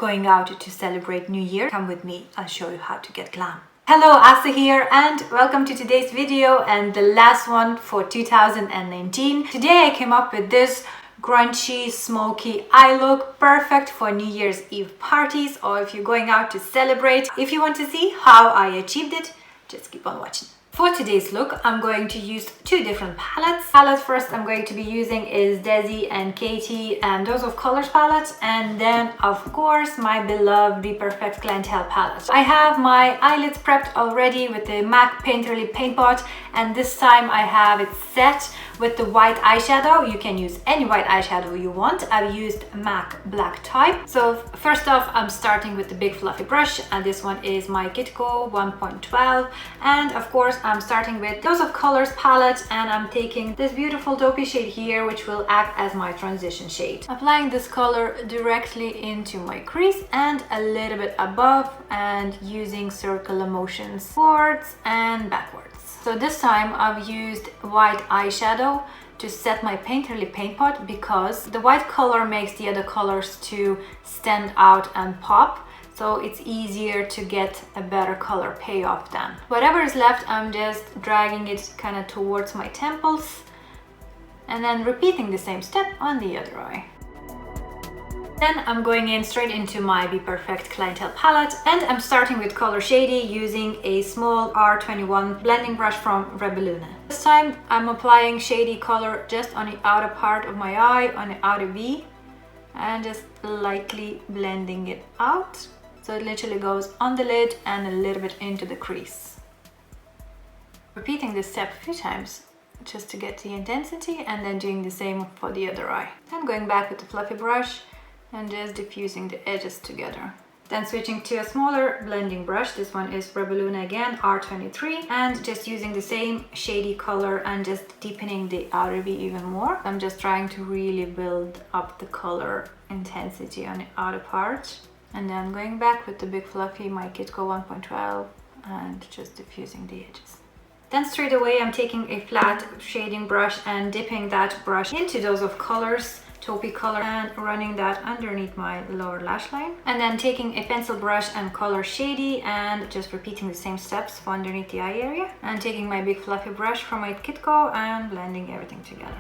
going out to celebrate New Year, come with me, I'll show you how to get glam. Hello, Asa here and welcome to today's video and the last one for 2019. Today I came up with this grungy, smoky eye look, perfect for New Year's Eve parties or if you're going out to celebrate. If you want to see how I achieved it, just keep on watching. For today's look, I'm going to use two different palettes. Palette first I'm going to be using is Desi and Katie and DOS of Colors palette, and then of course my beloved bPerfect Clientele palette. I have my eyelids prepped already with the MAC Painterly Paint Pot, and this time I have it set with the white eyeshadow. You can use any white eyeshadow you want. I've used MAC Black Type. So first off, I'm starting with the big fluffy brush, and this one is my Kitco 1.12, and of course I'm starting with DOS of Colors palette, and I'm taking this beautiful taupey shade here, which will act as my transition shade. Applying this color directly into my crease and a little bit above, and using circular motions forwards and backwards. So this time I've used white eyeshadow to set my Painterly Paint Pot because the white color makes the other colors to stand out and pop. So it's easier to get a better color payoff then. Whatever is left, I'm just dragging it kind of towards my temples and then repeating the same step on the other eye. Then I'm going in straight into my bPerfect Clientele palette, and I'm starting with color Shady using a small R21 blending brush from Rebelluna. This time I'm applying shady color just on the outer part of my eye, on the outer V, and just lightly blending it out. So it literally goes on the lid and a little bit into the crease. Repeating this step a few times just to get the intensity, and then doing the same for the other eye. Then going back with the fluffy brush and just diffusing the edges together. Then switching to a smaller blending brush. This one is Rebelluna again, R23, and just using the same shady color and just deepening the outer V even more. I'm just trying to really build up the color intensity on the outer part. And then going back with the big fluffy, my Kitco 1.12, and just diffusing the edges. Then straight away I'm taking a flat shading brush and dipping that brush into DOS of Colors taupey color and running that underneath my lower lash line. And then taking a pencil brush and color Shady and just repeating the same steps for underneath the eye area. And taking my big fluffy brush from my Kitco and blending everything together.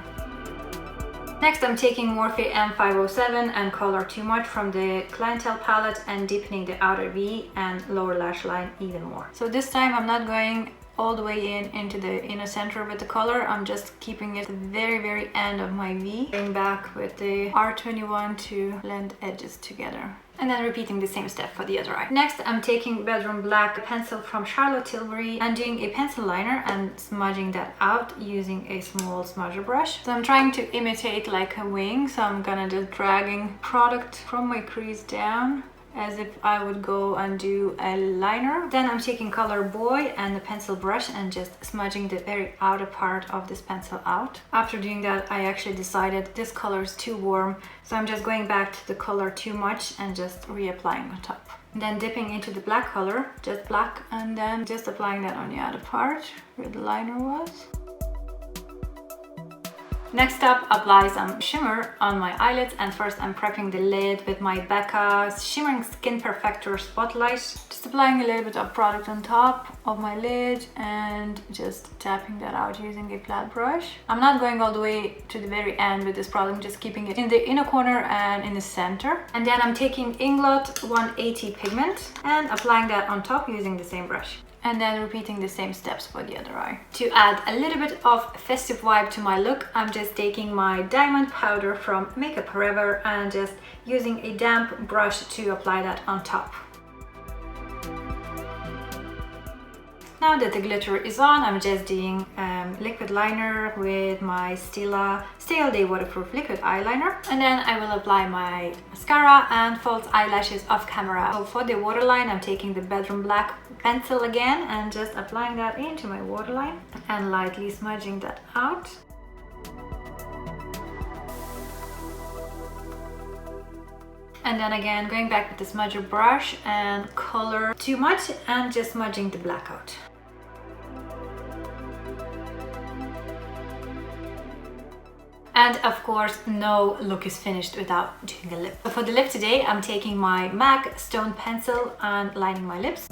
Next, I'm taking Morphe M507 and color Too Much from the Clientele palette and deepening the outer V and lower lash line even more. So this time I'm not going all the way into the inner center with the color. I'm just keeping it at the very end of my V. Going back with the R21 to blend edges together. And then repeating the same step for the other eye. Next, I'm taking Bedroom Black pencil from Charlotte Tilbury and doing a pencil liner and smudging that out using a small smudger brush. So I'm trying to imitate like a wing, so I'm gonna just dragging product from my crease down as if I would go and do a liner. Then I'm taking color Boy and the pencil brush and just smudging the very outer part of this pencil out. After doing that, I actually decided this color is too warm, so I'm just going back to the color Too Much and just reapplying on top. Then dipping into the black color, just black, and then just applying that on the outer part where the liner was. Next up, apply some shimmer on my eyelids, and first I'm prepping the lid with my Becca Shimmering Skin Perfector Spotlight. Just applying a little bit of product on top of my lid and just tapping that out using a flat brush. I'm not going all the way to the very end with this product, I'm just keeping it in the inner corner and in the center. And then I'm taking Inglot 180 pigment and applying that on top using the same brush. And then repeating the same steps for the other eye. To add a little bit of festive vibe to my look, I'm just taking my diamond powder from Makeup Forever and just using a damp brush to apply that on top. Now that the glitter is on, I'm just doing liquid liner with my Stila Stay All Day Waterproof Liquid Eyeliner. And then I will apply my mascara and false eyelashes off camera. So for the waterline, I'm taking the Bedroom Black pencil again and just applying that into my waterline and lightly smudging that out. And then again, going back with the smudger brush and color Too Much and just smudging the black out. And of course, no look is finished without doing a lip. So for the lip today, I'm taking my MAC Stone Pencil and lining my lips.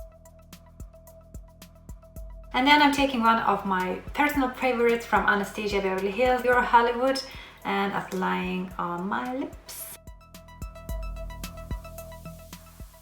And then I'm taking one of my personal favorites from Anastasia Beverly Hills, Euro Hollywood, and applying on my lips.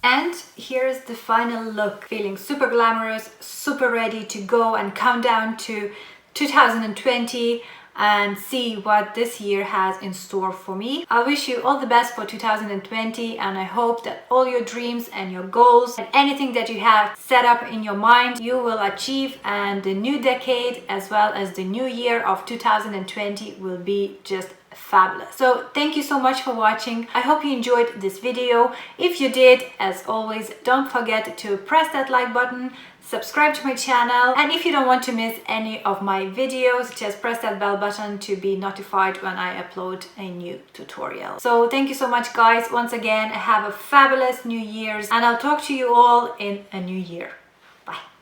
And here's the final look. Feeling super glamorous, super ready to go and count down to 2020 and see what this year has in store for me. I wish you all the best for 2020, and I hope that all your dreams and your goals and anything that you have set up in your mind you will achieve, and the new decade as well as the new year of 2020 will be just fabulous. So thank you so much for watching. I hope you enjoyed this video. If you did, as always, don't forget to press that like button, subscribe to my channel, and if you don't want to miss any of my videos, just press that bell button to be notified when I upload a new tutorial. So thank you so much, guys. Once again, have a fabulous New Year's, and I'll talk to you all in a new year.